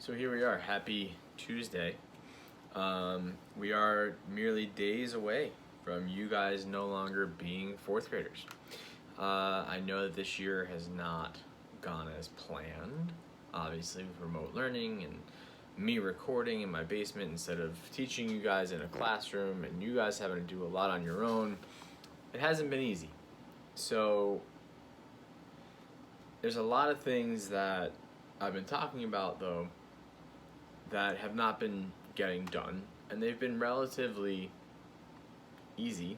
So here we are, happy Tuesday. We are merely days away from you guys no longer being fourth graders. I know that this year has not gone as planned, obviously with remote learning and me recording in my basement instead of teaching you guys in a classroom and you guys having to do a lot on your own. It hasn't been easy. So there's a lot of things that I've been talking about though that have not been getting done, and they've been relatively easy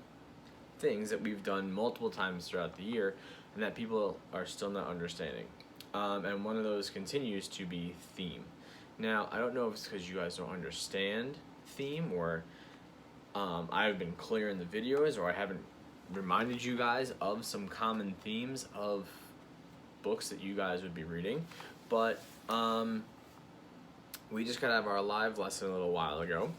things that we've done multiple times throughout the year and that people are still not understanding. And one of those continues to be theme. Now, I don't know if it's because you guys don't understand theme or I've been clear in the videos or I haven't reminded you guys of some common themes of books that you guys would be reading, but we just got out of our live lesson a little while ago,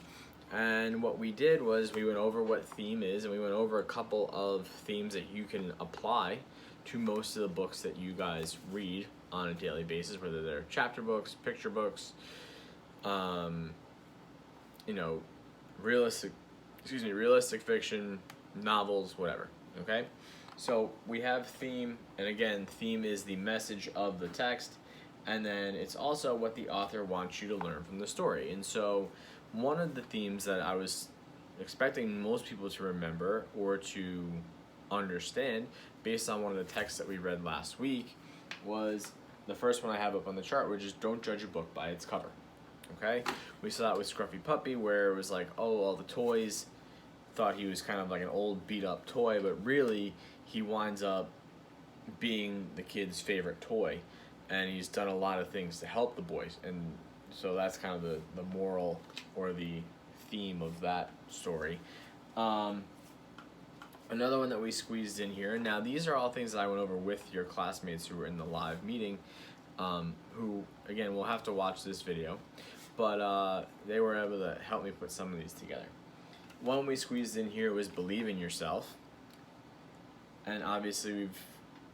and what we did was we went over what theme is, and we went over a couple of themes that you can apply to most of the books that you guys read on a daily basis, whether they're chapter books, picture books, realistic fiction, novels, whatever, okay? So we have theme, and again, theme is the message of the text, and then it's also what the author wants you to learn from the story. And so one of the themes that I was expecting most people to remember or to understand based on one of the texts that we read last week was the first one I have up on the chart, which is don't judge a book by its cover. Okay? We saw that with Scruffy Puppy where it was like, oh, all the toys thought he was kind of like an old beat up toy, but really he winds up being the kid's favorite toy, and he's done a lot of things to help the boys, and so that's kind of the moral or the theme of that story. Another one that we squeezed in here, now these are all things that I went over with your classmates who were in the live meeting, who again will have to watch this video, but they were able to help me put some of these together. One we squeezed in here was believe in yourself, and obviously we've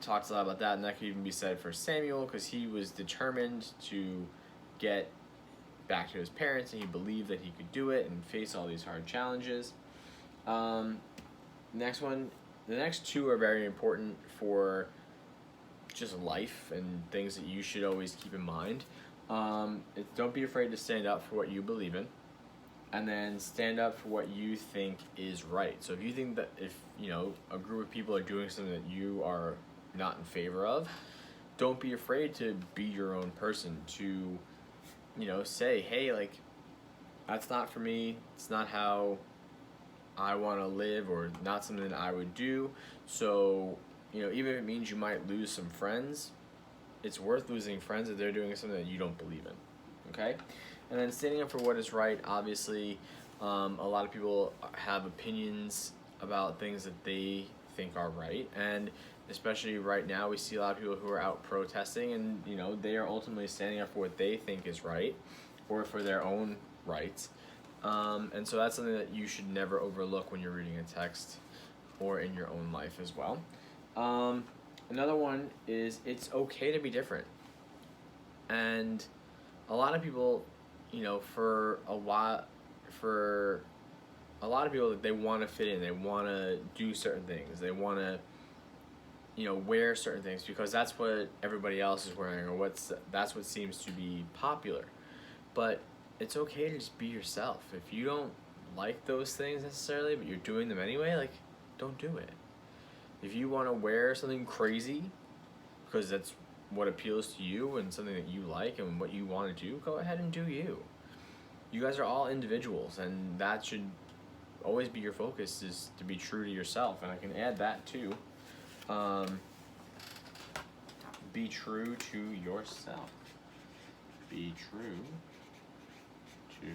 talked a lot about that, and that could even be said for Samuel because he was determined to get back to his parents and he believed that he could do it and face all these hard challenges. Next one, the next two are very important for just life and things that you should always keep in mind. Don't be afraid to stand up for what you believe in, and then stand up for what you think is right. So if you think that if a group of people are doing something that you are not in favor of, don't be afraid to be your own person, to say, hey, like, that's not for me, it's not how I want to live, or not something that I would do. So even if it means you might lose some friends, it's worth losing friends if they're doing something that you don't believe in. Okay? And then standing up for what is right, obviously a lot of people have opinions about things that they think are right, and especially right now we see a lot of people who are out protesting, and they are ultimately standing up for what they think is right or for their own rights, and so that's something that you should never overlook when you're reading a text or in your own life as well. Another one is it's okay to be different, and a lot of people for a lot of people, they want to fit in, they want to do certain things, they want to wear certain things because that's what everybody else is wearing, or that's what seems to be popular. But it's okay to just be yourself. If you don't like those things necessarily, but you're doing them anyway, like, don't do it. If you want to wear something crazy because that's what appeals to you and something that you like and what you want to do, go ahead and do you. You guys are all individuals, and that should always be your focus, is to be true to yourself. And I can add that too. Be true to yourself. Be true to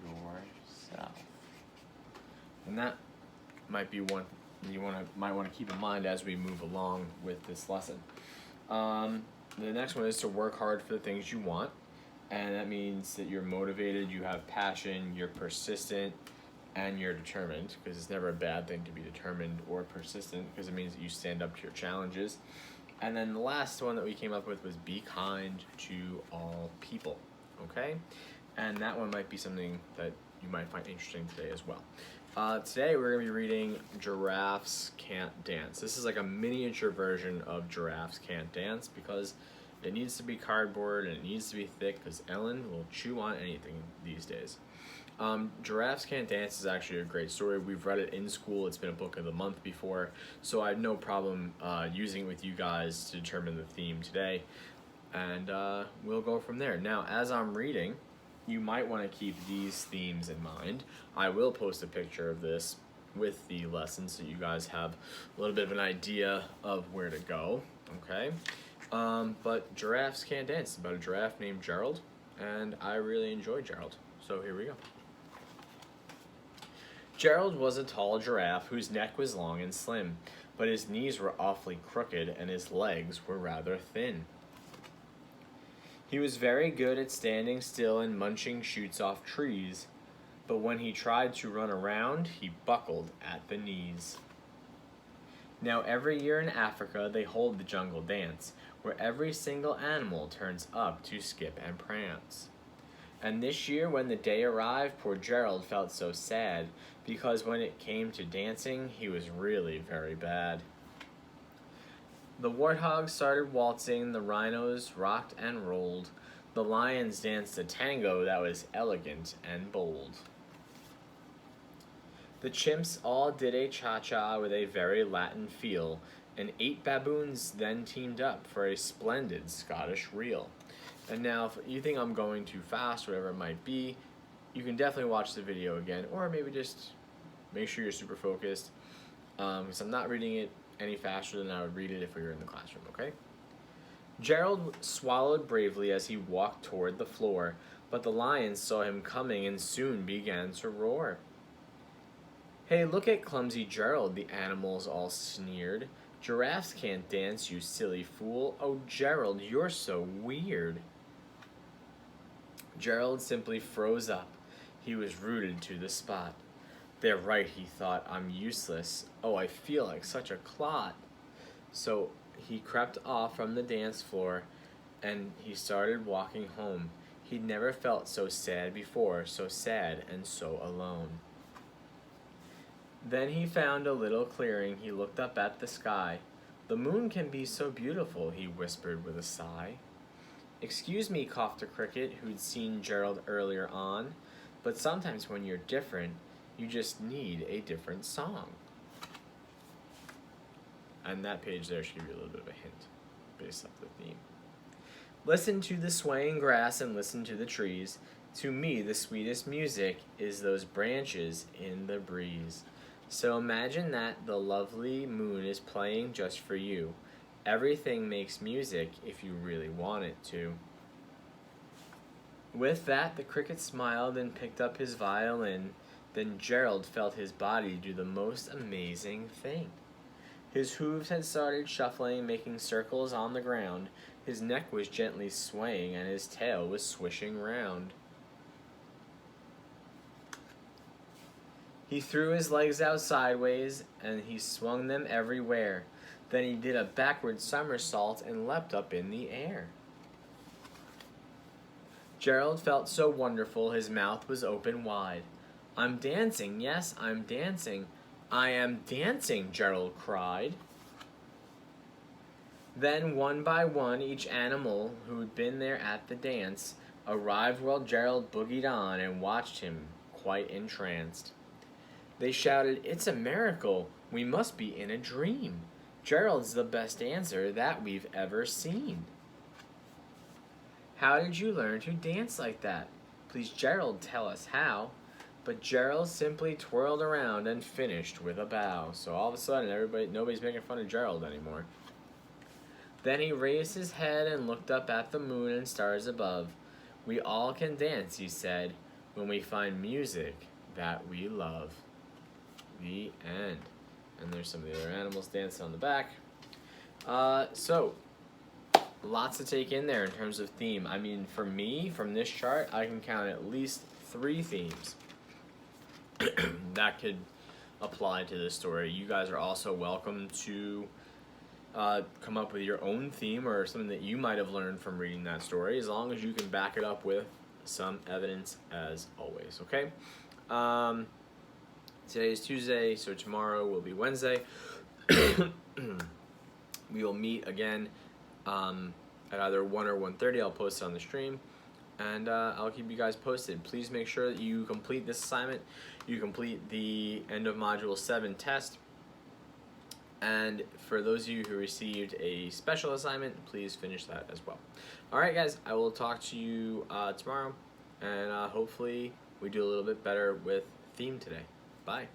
yourself. And that might be one you might want to keep in mind as we move along with this lesson. The next one is to work hard for the things you want, and that means that you're motivated, you have passion, you're persistent, and you're determined, because it's never a bad thing to be determined or persistent, because it means that you stand up to your challenges. And then the last one that we came up with was be kind to all people, okay? And that one might be something that you might find interesting today as well. Today we're going to be reading Giraffes Can't Dance. This is like a miniature version of Giraffes Can't Dance because it needs to be cardboard and it needs to be thick because Ellen will chew on anything these days. Giraffes Can't Dance is actually a great story. We've read it in school. It's been a book of the month before, so I had no problem using it with you guys to determine the theme today. And we'll go from there. Now, as I'm reading, you might want to keep these themes in mind. I will post a picture of this with the lesson so you guys have a little bit of an idea of where to go, okay? But Giraffes Can't Dance is about a giraffe named Gerald, and I really enjoy Gerald. So here we go. Gerald was a tall giraffe whose neck was long and slim, but his knees were awfully crooked and his legs were rather thin. He was very good at standing still and munching shoots off trees, but when he tried to run around, he buckled at the knees. Now every year in Africa they hold the jungle dance, where every single animal turns up to skip and prance. And this year when the day arrived, poor Gerald felt so sad, because when it came to dancing, he was really very bad. The warthogs started waltzing, the rhinos rocked and rolled, the lions danced a tango that was elegant and bold. The chimps all did a cha-cha with a very Latin feel, and 8 baboons then teamed up for a splendid Scottish reel. And now, if you think I'm going too fast, whatever it might be, you can definitely watch the video again, or maybe just make sure you're super focused, because I'm not reading it any faster than I would read it if we were in the classroom, okay? Gerald swallowed bravely as he walked toward the floor, but the lions saw him coming and soon began to roar. Hey, look at clumsy Gerald, the animals all sneered. Giraffes can't dance, you silly fool. Oh, Gerald, you're so weird. Gerald simply froze up. He was rooted to the spot. They're right, he thought. I'm useless. Oh, I feel like such a clot. So he crept off from the dance floor and he started walking home. He'd never felt so sad before, so sad and so alone. Then he found a little clearing. He looked up at the sky. The moon can be so beautiful, he whispered with a sigh. Excuse me, coughed a cricket who'd seen Gerald earlier on, but sometimes when you're different, you just need a different song. And that page there should give you a little bit of a hint based off the theme. Listen to the swaying grass and listen to the trees. To me, the sweetest music is those branches in the breeze. So imagine that the lovely moon is playing just for you. Everything makes music if you really want it to. With that, the cricket smiled and picked up his violin. Then Gerald felt his body do the most amazing thing. His hooves had started shuffling, making circles on the ground. His neck was gently swaying and his tail was swishing round. He threw his legs out sideways and he swung them everywhere. Then he did a backward somersault and leapt up in the air. Gerald felt so wonderful, his mouth was open wide. I'm dancing, yes, I'm dancing. I am dancing, Gerald cried. Then one by one, each animal who'd been there at the dance arrived while Gerald boogied on and watched him quite entranced. They shouted, it's a miracle, we must be in a dream. Gerald's the best dancer that we've ever seen. How did you learn to dance like that? Please, Gerald, tell us how. But Gerald simply twirled around and finished with a bow. So all of a sudden, nobody's making fun of Gerald anymore. Then he raised his head and looked up at the moon and stars above. We all can dance, he said, when we find music that we love. The end. And there's some of the other animals dancing on the back. So, lots to take in there in terms of theme. I mean, for me, from this chart, I can count at least 3 themes that could apply to this story. You guys are also welcome to come up with your own theme or something that you might have learned from reading that story, as long as you can back it up with some evidence, as always. Okay. Today is Tuesday, so tomorrow will be Wednesday. We will meet again at either 1 or 1:30. I'll post it on the stream, and I'll keep you guys posted. Please make sure that you complete this assignment. You complete the end of Module 7 test. And for those of you who received a special assignment, please finish that as well. All right, guys, I will talk to you tomorrow, and hopefully we do a little bit better with theme today. Bye.